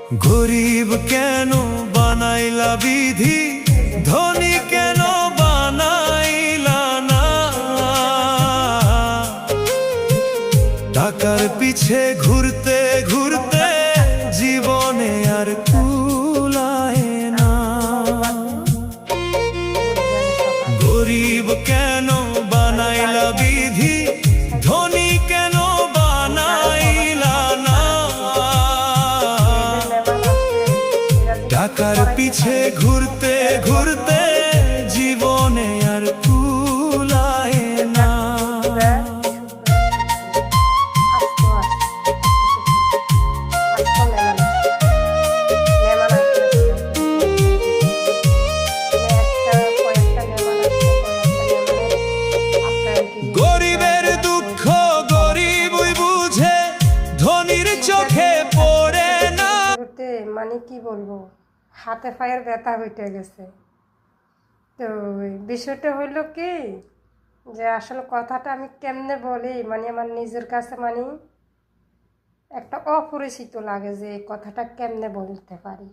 গরিব কেন বানাইলা বিধি, ধনী কেন বানাইলা না? টাকার পিছে ঘুরতে ঘুরতে জীবনে আর কুলায় না। গরিব কেন বানাইলা বিধি, ধনী কেন বানাইলা না? টাকার পিছে ঘুরতে ঘুরতে জীবনে আর কুলায় না। গরিবের দুঃখ গরিবই বুঝে, ধনীর চোখে পড়ে না। মানে কি বলবো, হাতে পায়ের ব্যথা হইতে গেছে। তো বিষয়টা হইল কি, যে আসলে কথাটা আমি কেমনে বলি, মানে আমার নিজের কাছে মানে একটা অপরিচিত লাগে যে এই কথাটা কেমনে বলতে পারি।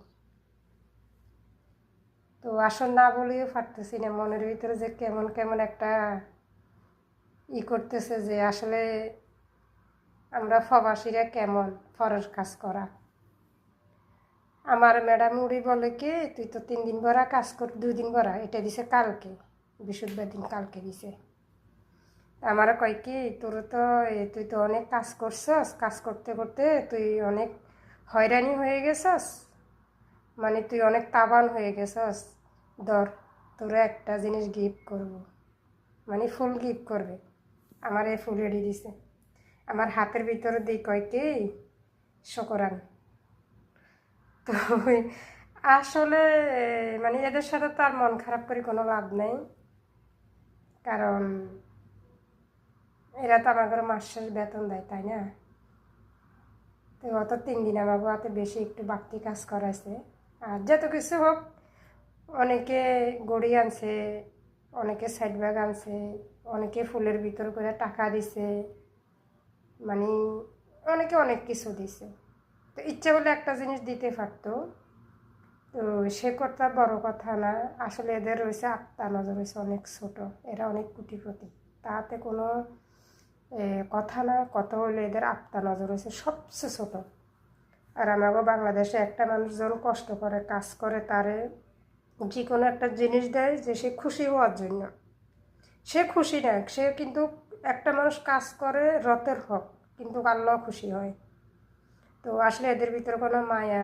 তো আসলে না বলেও পারতেছি না, মনের ভিতরে যে কেমন কেমন একটা করতেছে, যে আসলে আমরা প্রবাসীরা কেমন পরের কাজ করা। আমার ম্যাডাম উড়ি বলে কি, তুই তো 3 দিন ভরা কাজ কর, 2 দিন ভরা, এটা দিছে কালকে, বৃহস্পতিবার দিন কালকে দিছে। আমার কয় কি, তোর তো তুই তো অনেক কাজ করছস, কাজ করতে করতে তুই অনেক হয়রানি হয়ে গেছস, মানে তুই অনেক তাবান হয়ে গেছস, ধর তোরা একটা জিনিস গিফট করব, মানে ফুল গিফট করবে। আমার এই ফুল এড়ি দিছে, আমার হাতের ভিতরে দিই, কয় কি শুকরান। তো আসলে মানে এদের সাথে তো আর মন খারাপ করে কোনো লাভ নেই, কারণ এরা তো আমার ঘরে মাস শেষ বেতন দেয়, তাই না? তো অত 3 দিন আমার হাতে বেশি একটু বাড়তি কাজ করাইছে। আর যত কিছু হোক, অনেকে গড়ি আনছে, অনেকে সাইড ব্যাগ আনছে, অনেকে ফুলের ভিতর করে টাকা দিছে, মানে অনেকে অনেক কিছু দিছে। তো ইচ্ছে হলে একটা জিনিস দিতে পারতো, তো সে কথা বড় কথা না। আসলে এদের রয়েছে আত্মা নজর রয়েছে অনেক ছোট, এরা অনেক কোটিপতি, তাতে কোনো কথা না। কথা হলে এদের আত্মা নজর রয়েছে সবচেয়ে ছোট। আর আমাকে বাংলাদেশে একটা মানুষ যখন কষ্ট করে কাজ করে, তারে যে কোনো একটা জিনিস দেয় যে সে খুশি হওয়ার জন্য, সে খুশি না, সে কিন্তু একটা মানুষ কাজ করে রতের হক, কিন্তু আল্লাহ খুশি হয়। তো আসলে এদের ভিতরে কোনো মায়া